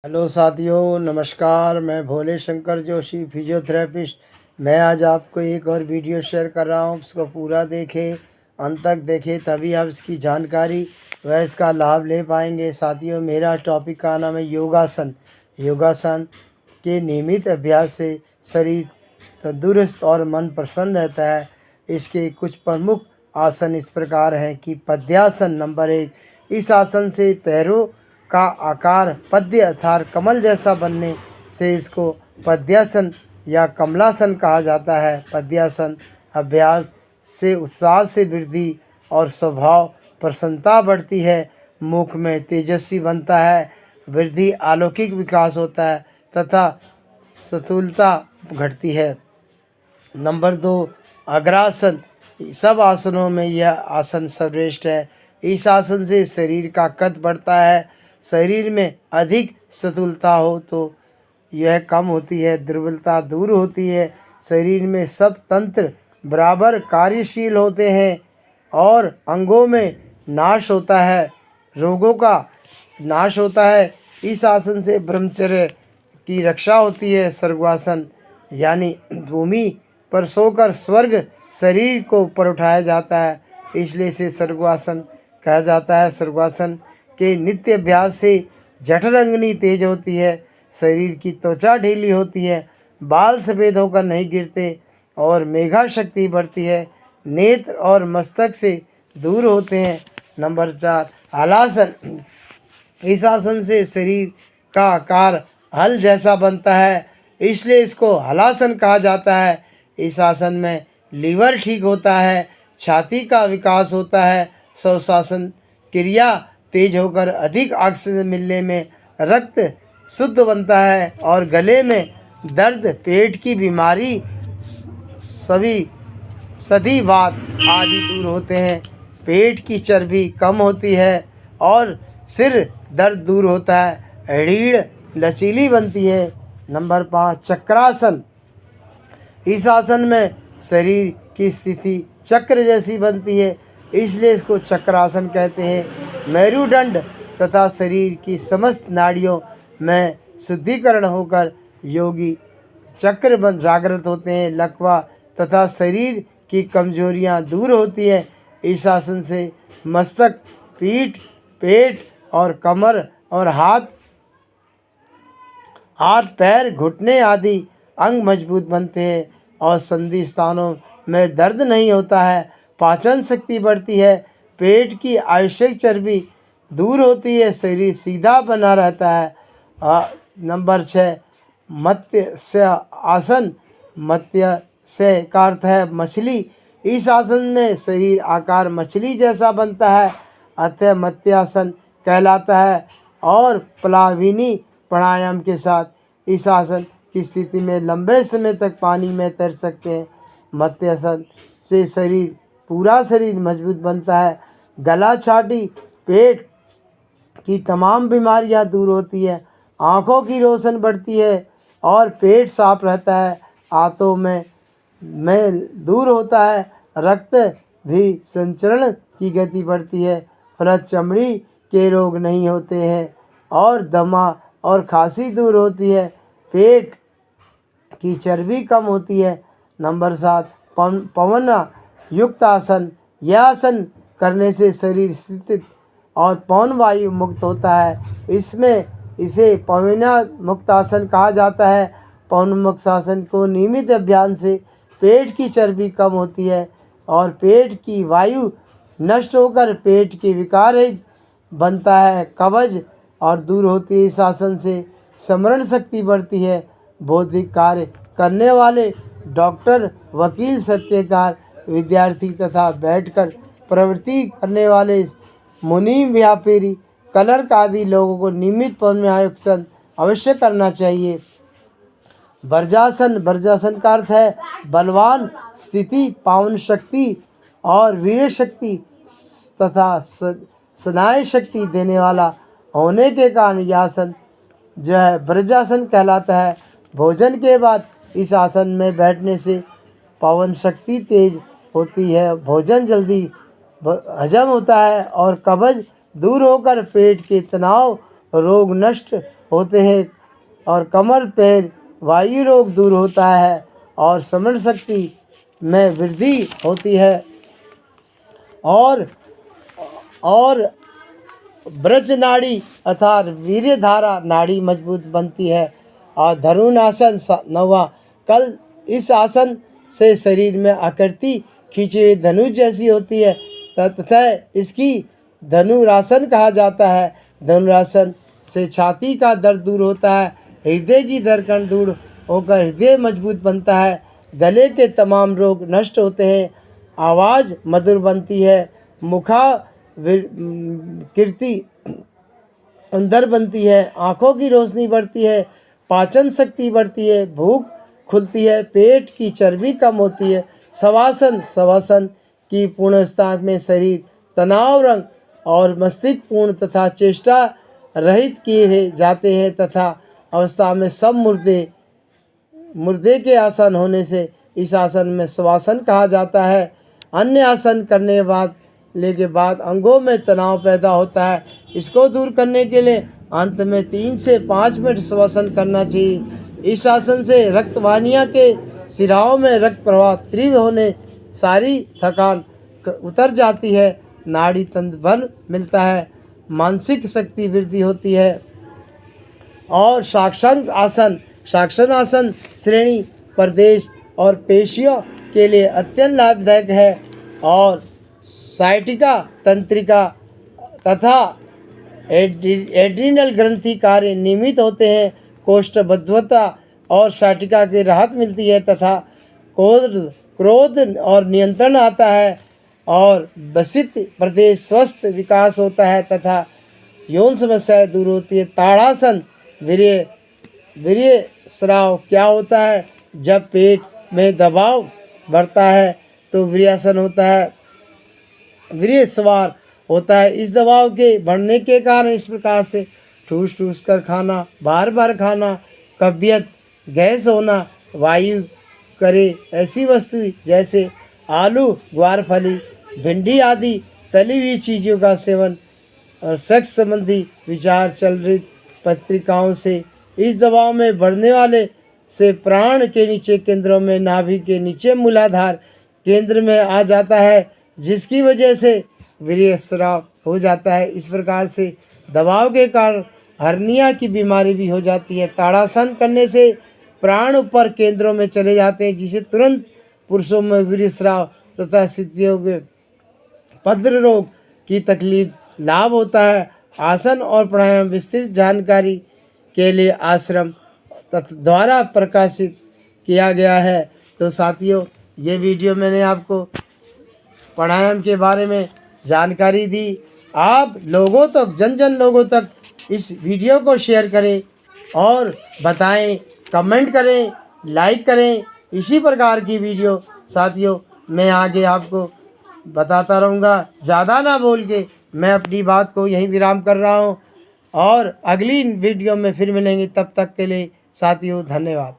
Hello साथियों, नमस्कार। मैं भोले शंकर जोशी, फिजियोथेरेपिस्ट। मैं आज आपको एक और वीडियो शेयर कर रहा हूँ। उसको पूरा देखें, अंत तक देखें, तभी आप इसकी जानकारी व इसका लाभ ले पाएंगे। साथियों, मेरा टॉपिक का नाम है योगासन। योगासन के नियमित अभ्यास से शरीर तंदुरुस्त और मन प्रसन्न रहता है। इसके कुछ प्रमुख आसन इस प्रकार हैं कि पद्यासन नंबर 1। इस आसन से पैरों का आकार पद्य अर्थात कमल जैसा बनने से इसको पद्यासन या कमलासन कहा जाता है। पद्यासन अभ्यास से उत्साह से वृद्धि और स्वभाव प्रसन्नता बढ़ती है। मुख में तेजस्वी बनता है, वृद्धि अलौकिक विकास होता है तथा स्थूलता घटती है। नंबर 2, अग्रासन। सब आसनों में यह आसन सर्वश्रेष्ठ है। इस आसन से शरीर का कद बढ़ता है। शरीर में अधिक स्थूलता हो तो यह कम होती है, दुर्बलता दूर होती है। शरीर में सब तंत्र बराबर कार्यशील होते हैं और अंगों में नाश होता है, रोगों का नाश होता है। इस आसन से ब्रह्मचर्य की रक्षा होती है। स्वर्गासन यानी भूमि पर सोकर स्वर्ग शरीर को ऊपर उठाया जाता है, इसलिए इसे स्वर्गासन कहा जाता है। स्वर्गासन के नित्य अभ्यास से जठराग्नि तेज होती है, शरीर की त्वचा ढीली होती है, बाल सफ़ेद होकर नहीं गिरते और मेघा शक्ति बढ़ती है, नेत्र और मस्तक से दूर होते हैं। नंबर 4, हलासन। इस आसन से शरीर का आकार हल जैसा बनता है, इसलिए इसको हलासन कहा जाता है। इस आसन में लीवर ठीक होता है, छाती का विकास होता है, श्वसन क्रिया तेज होकर अधिक ऑक्सीजन मिलने में रक्त शुद्ध बनता है और गले में दर्द, पेट की बीमारी, सदी वात आदि दूर होते हैं। पेट की चर्बी कम होती है और सिर दर्द दूर होता है, रीढ़ लचीली बनती है। नंबर 5, चक्रासन। इस आसन में शरीर की स्थिति चक्र जैसी बनती है, इसलिए इसको चक्रासन कहते हैं। मेरुदंड तथा शरीर की समस्त नाड़ियों में शुद्धिकरण होकर योगी चक्र बन जागृत होते हैं। लकवा तथा शरीर की कमजोरियां दूर होती है। इस आसन से मस्तक, पीठ, पेट और कमर और हाथ पैर, घुटने आदि अंग मजबूत बनते हैं और संधि स्थानों में दर्द नहीं होता है। पाचन शक्ति बढ़ती है, पेट की आवश्यक चर्बी दूर होती है, शरीर सीधा बना रहता है। नंबर 6, मत्स्य आसन। मत्स्य का अर्थ है मछली। इस आसन में शरीर आकार मछली जैसा बनता है, अतः मत्स्यासन कहलाता है। और प्लाविनी प्राणायाम के साथ इस आसन की स्थिति में लंबे समय तक पानी में तैर सकते हैं। मत्स्यासन से पूरा शरीर मजबूत बनता है। गला, छाती, पेट की तमाम बीमारियां दूर होती है, आँखों की रोशनी बढ़ती है और पेट साफ रहता है। आंतों में मैल दूर होता है, रक्त भी संचरण की गति बढ़ती है, फलत चमड़ी के रोग नहीं होते हैं और दमा और खांसी दूर होती है, पेट की चर्बी कम होती है। नंबर 7, पवन युक्त आसन। यह आसन करने से शरीर स्थित और पवन वायु मुक्त होता है, इसे पवन मुक्त आसन कहा जाता है। पवन मुक्त आसन को नियमित अभ्यास से पेट की चर्बी कम होती है और पेट की वायु नष्ट होकर पेट की विकार बनता है, कब्ज और दूर होती है। इस आसन से स्मरण शक्ति बढ़ती है। बौद्धिक कार्य करने वाले डॉक्टर, वकील, साहित्यकार, विद्यार्थी तथा बैठकर प्रवृत्ति करने वाले मुनि, व्यापारी, क्लर्क आदि लोगों को नियमित पवनासन अवश्य करना चाहिए। वर्जासन का अर्थ है बलवान, स्थिति, पावन शक्ति और वीर शक्ति तथा स्नायु शक्ति देने वाला होने के कारण यह आसन जो है वर्जासन कहलाता है। भोजन के बाद इस आसन में बैठने से पावन शक्ति तेज होती है, भोजन जल्दी हजम होता है और कब्ज दूर होकर पेट के तनाव रोग नष्ट होते हैं और कमर पैर वायु रोग दूर होता है और स्मरण शक्ति में वृद्धि होती है और ब्रज नाड़ी अर्थात वीर्य धारा नाड़ी मजबूत बनती है। और धनुर आसन 9वां, कल इस आसन से शरीर में आकृति खींची हुई धनुष जैसी होती है तथा इसकी धनुरासन कहा जाता है। धनुरासन से छाती का दर्द दूर होता है, हृदय की धड़कन दूर होकर हृदय मजबूत बनता है, गले के तमाम रोग नष्ट होते हैं, आवाज़ मधुर बनती है, कीर्ति अंदर बनती है, आँखों की रोशनी बढ़ती है, पाचन शक्ति बढ़ती है, भूख खुलती है, पेट की चर्बी कम होती है। शवासन की पूर्णावस्था में शरीर तनाव रंग और मस्तिष्क पूर्ण तथा चेष्टा रहित किए जाते हैं तथा अवस्था में सब मुर्दे के आसन होने से इस आसन में शवासन कहा जाता है। अन्य आसन करने के बाद अंगों में तनाव पैदा होता है। इसको दूर करने के लिए अंत में 3 से 5 मिनट शवासन करना चाहिए। इस आसन से रक्तवाहिनियों के सिराओं में रक्त प्रवाह तीव्र होने सारी थकान उतर जाती है, नाड़ी तंत्र बल मिलता है, मानसिक शक्ति वृद्धि होती है। और शासन आसन श्रेणी प्रदेश और पेशियों के लिए अत्यंत लाभदायक है और साइटिका तंत्रिका तथा एड्रिनल ग्रंथि कार्य नियमित होते हैं, कोष्ठबद्धता और साइटिका की राहत मिलती है तथा क्रोध और नियंत्रण आता है और वसित प्रदेश स्वस्थ विकास होता है तथा यौन समस्याएं दूर होती है। ताड़ासन वीर्य स्राव क्या होता है? जब पेट में दबाव बढ़ता है तो वीर्यासन होता है, वीर्य सवार होता है। इस दबाव के बढ़ने के कारण इस प्रकार से ठूस कर खाना, बार बार खाना, कब्जियत, गैस होना, वायु करे ऐसी वस्तु जैसे आलू, ग्वारफली, भिंडी आदि तली हुई चीज़ों का सेवन और सेक्स संबंधी विचार चल रही पत्रिकाओं से इस दबाव में बढ़ने वाले से प्राण के नीचे केंद्रों में नाभि के नीचे मूलाधार केंद्र में आ जाता है, जिसकी वजह से वीर्य स्राव हो जाता है। इस प्रकार से दबाव के कारण हर्निया की बीमारी भी हो जाती है। ताड़ासन करने से प्राण ऊपर केंद्रों में चले जाते हैं, जिसे तुरंत पुरुषों में वीर्य स्राव तथा स्थितियों के पद्र रोग की तकलीफ लाभ होता है। आसन और प्राणायाम विस्तृत जानकारी के लिए आश्रम द्वारा प्रकाशित किया गया है। तो साथियों, ये वीडियो मैंने आपको प्राणायाम के बारे में जानकारी दी। आप लोगों तक जन लोगों तक इस वीडियो को शेयर करें और बताएं, कमेंट करें, लाइक करें। इसी प्रकार की वीडियो साथियों मैं आगे आपको बताता रहूँगा। ज़्यादा ना बोल के मैं अपनी बात को यहीं विराम कर रहा हूँ और अगली वीडियो में फिर मिलेंगे। तब तक के लिए साथियों धन्यवाद।